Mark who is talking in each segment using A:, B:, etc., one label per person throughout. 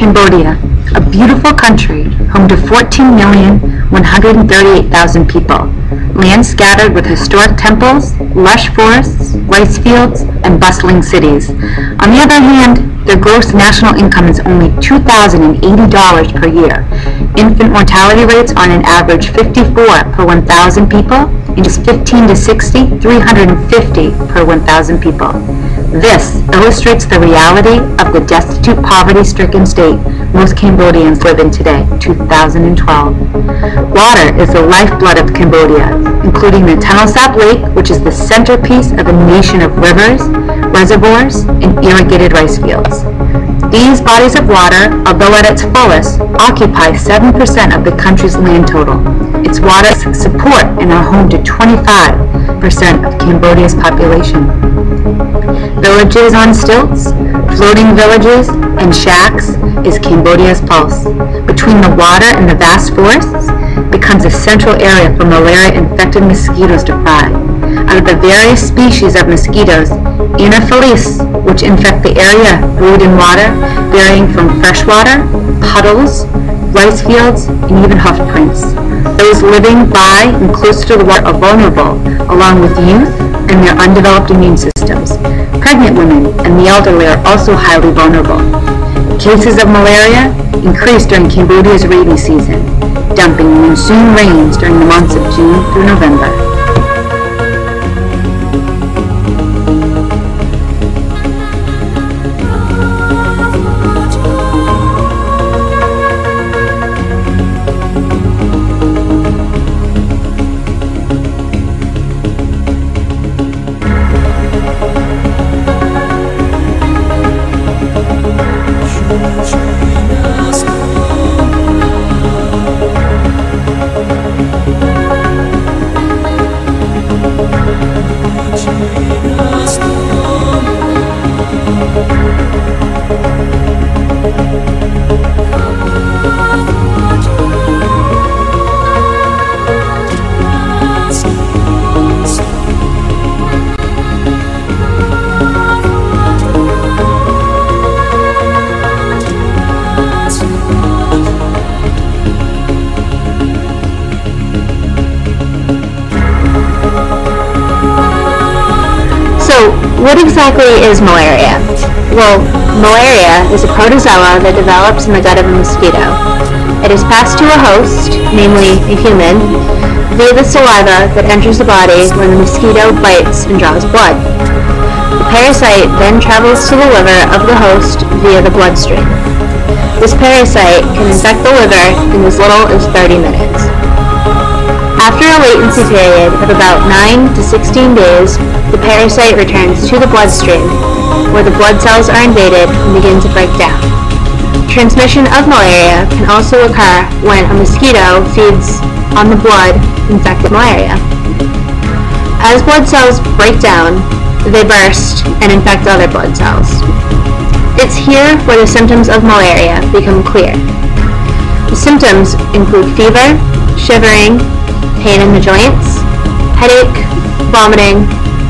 A: Cambodia, a beautiful country home to 14,138,000 people, land scattered with historic temples, lush forests, rice fields, and bustling cities. On the other hand, their gross national income is only $2,080 per year. Infant mortality rates are on an average 54 per 1,000 people, and just 15 to 60, 350 per 1,000 people. This illustrates the reality of the destitute, poverty-stricken state most Cambodians live in today, 2012. Water is the lifeblood of Cambodia, including the Tunnel Sap Lake, which is the centerpiece of a nation of rivers, reservoirs, and irrigated rice fields. These bodies of water, although at its fullest, occupy 7% of the country's land total. Its waters support and are home to 25% of Cambodia's population. Villages on stilts, floating villages, and shacks is Cambodia's pulse. Between the water and the vast forests becomes a central area for malaria-infected mosquitoes to thrive. Out of the various species of mosquitoes, Anopheles, which infect the area, brewed in water, varying from freshwater, puddles, rice fields, and even hoof prints. Those living by and close to the water are vulnerable, along with youth and their undeveloped immune systems. Pregnant women and the elderly are also highly vulnerable. Cases of malaria increased during Cambodia's rainy season, dumping monsoon rains during the months of June through November.
B: What exactly is malaria? Well, malaria is a protozoa that develops in the gut of a mosquito. It is passed to a host, namely a human, via the saliva that enters the body when the mosquito bites and draws blood. The parasite then travels to the liver of the host via the bloodstream. This parasite can infect the liver in as little as 30 minutes. After a latency period of about 9 to 16 days, the parasite returns to the bloodstream, where the blood cells are invaded and begin to break down. Transmission of malaria can also occur when a mosquito feeds on the blood infected malaria. As blood cells break down, they burst and infect other blood cells. It's here where the symptoms of malaria become clear. The symptoms include fever, shivering, pain in the joints, headache, vomiting,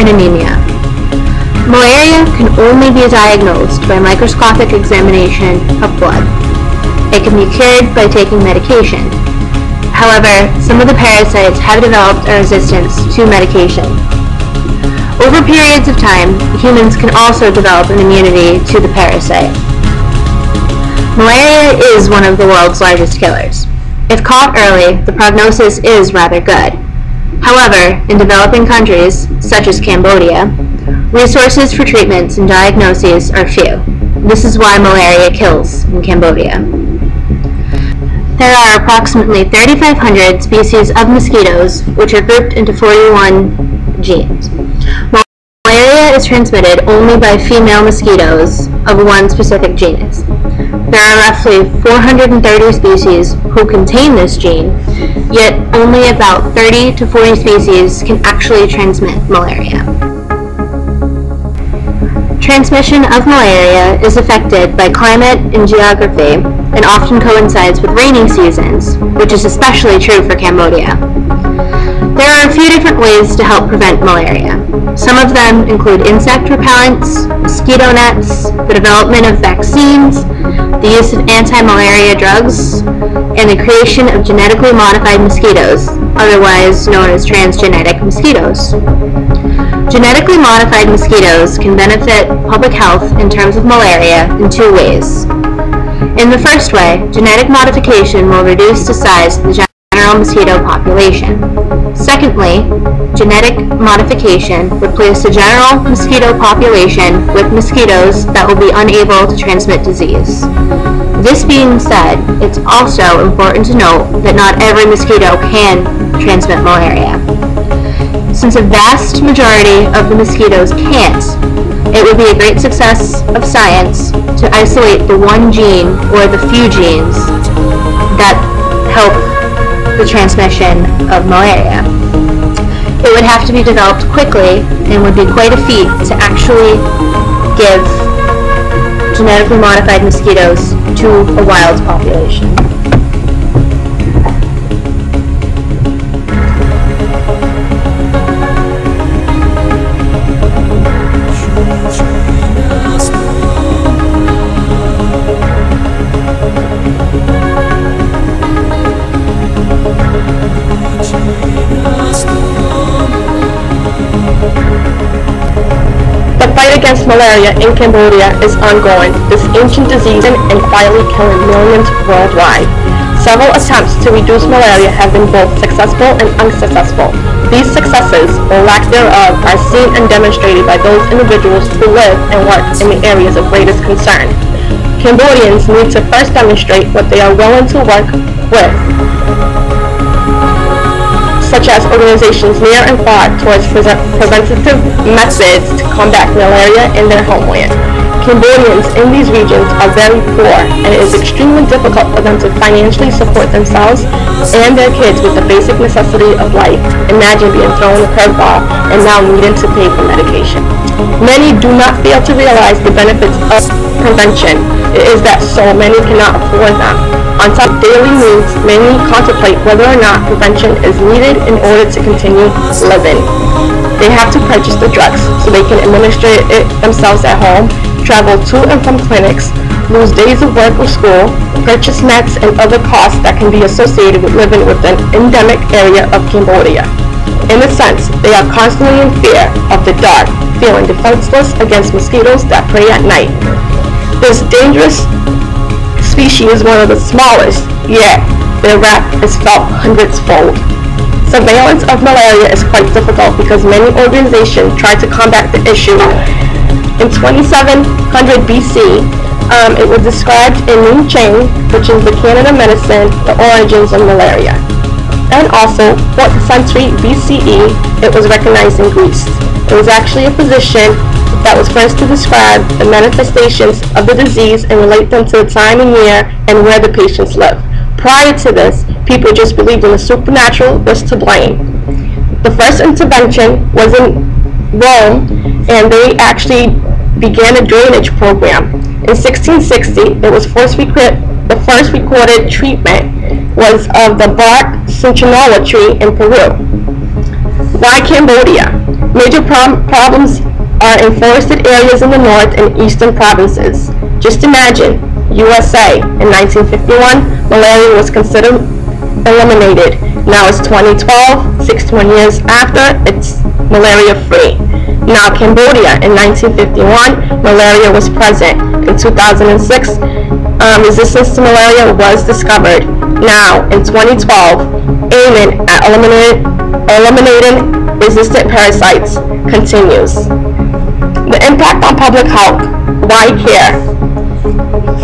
B: and anemia. Malaria can only be diagnosed by microscopic examination of blood. It can be cured by taking medication. However, some of the parasites have developed a resistance to medication. Over periods of time, humans can also develop an immunity to the parasite. Malaria is one of the world's largest killers. If caught early, the prognosis is rather good. However, in developing countries, such as Cambodia, resources for treatments and diagnoses are few. This is why malaria kills in Cambodia. There are approximately 3,500 species of mosquitoes, which are grouped into 41 genes. Malaria is transmitted only by female mosquitoes of one specific genus. There are roughly 430 species who contain this gene, yet only about 30 to 40 species can actually transmit malaria. Transmission of malaria is affected by climate and geography and often coincides with rainy seasons, which is especially true for Cambodia. There are a few different ways to help prevent malaria. Some of them include insect repellents, mosquito nets, the development of vaccines, the use of anti-malaria drugs, and the creation of genetically modified mosquitoes, otherwise known as transgenic mosquitoes. Genetically modified mosquitoes can benefit public health in terms of malaria in two ways. In the first way, genetic modification will reduce the size of the general mosquito population. Secondly, genetic modification would place the general mosquito population with mosquitoes that will be unable to transmit disease. This being said, it's also important to note that not every mosquito can transmit malaria. Since a vast majority of the mosquitoes can't, it would be a great success of science to isolate the one gene or the few genes that help the transmission of malaria. It would have to be developed quickly and would be quite a feat to actually give genetically modified mosquitoes to a wild population.
C: The fight against malaria in Cambodia is ongoing. This ancient disease and quietly killing millions worldwide. Several attempts to reduce malaria have been both successful and unsuccessful. These successes, or lack thereof, are seen and demonstrated by those individuals who live and work in the areas of greatest concern. Cambodians need to first demonstrate what they are willing to work with, such as organizations near and far towards preventative methods to combat malaria in their homeland. Cambodians in these regions are very poor, and it is extremely difficult for them to financially support themselves and their kids with the basic necessity of life. Imagine being thrown a curveball and now needing to pay for medication. Many do not fail to realize the benefits of prevention. It is that so many cannot afford them. On top of daily needs, many contemplate whether or not prevention is needed in order to continue living. They have to purchase the drugs so they can administer it themselves at home, travel to and from clinics, lose days of work or school, purchase nets and other costs that can be associated with living within an endemic area of Cambodia. In a sense, they are constantly in fear of the dark, feeling defenseless against mosquitoes that prey at night. This dangerous species is one of the smallest, yet their wrath is felt hundreds-fold. Surveillance of malaria is quite difficult because many organizations try to combat the issue. In 2700 BC, it was described in Ning Cheng, which is the canon of medicine, the origins of malaria. And also, 4th century BCE, it was recognized in Greece. It was actually a physician that was first to describe the manifestations of the disease and relate them to the time and year and where the patients live. Prior to this, people just believed in the supernatural was to blame. The first intervention was in Rome, and they actually began a drainage program. In 1660, it was the first recorded treatment was of the bark cinchona tree in Peru. Why Cambodia? Major problems are in forested areas in the north and eastern provinces. Just imagine, USA, in 1951, malaria was considered eliminated. Now it's 2012, 61 years after, it's malaria-free. Now Cambodia, in 1951, malaria was present. In 2006, resistance to malaria was discovered. Now, in 2012, aiming at eliminating resistant parasites continues. The impact on public health. Why care?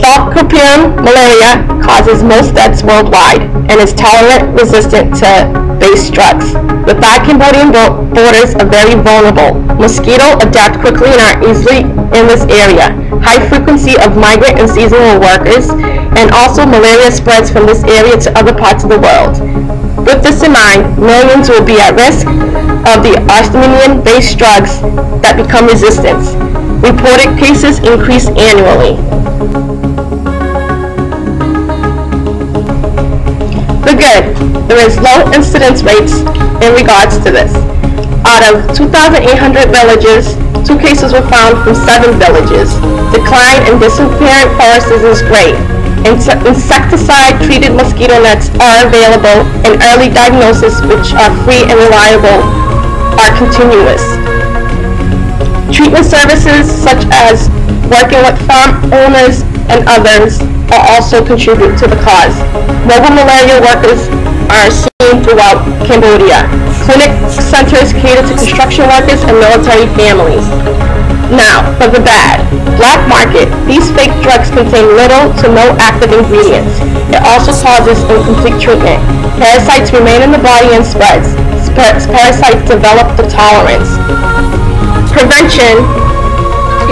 C: Falciparum malaria causes most deaths worldwide and is tolerant-resistant to base drugs. The Thai-Cambodian borders are very vulnerable. Mosquitoes adapt quickly and are easily in this area. High frequency of migrant and seasonal workers, and also malaria spreads from this area to other parts of the world. With this in mind, millions will be at risk of the artemisinin-based drugs that become resistant. Reported cases increase annually. The good. There is low incidence rates in regards to this. Out of 2,800 villages, 2 cases were found from 7 villages. Decline in disappearing forests is great. Insecticide-treated mosquito nets are available, and early diagnosis, which are free and reliable, are continuous. Treatment services such as working with farm owners and others also contribute to the cause. Mobile malaria workers are seen throughout Cambodia. Clinic centers cater to construction workers and military families. Now, for the bad. Black market. These fake drugs contain little to no active ingredients. It also causes incomplete treatment. Parasites remain in the body and spreads. Parasites develop the tolerance. Prevention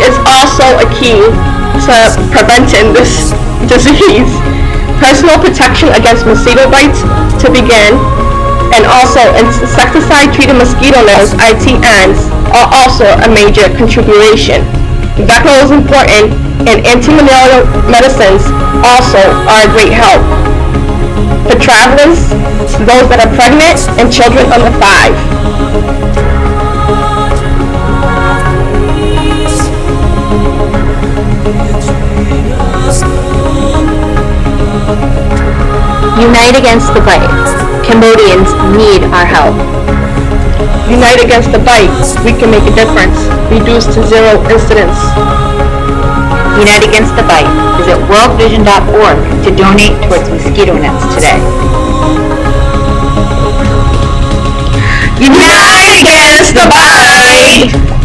C: is also a key to preventing this disease. Personal protection against mosquito bites to begin, and also insecticide-treated mosquito nets, ITNs, are also a major contribution. Vecno is important, and anti-malarial medicines also are a great help. For travelers, those that are pregnant, and children under 5.
B: Unite against the bite. Cambodians need our help.
C: Unite against the bite. We can make a difference. Reduce to 0 incidents.
A: Unite against the bite. Visit worldvision.org to donate towards mosquito nets today.
C: Unite against the bite!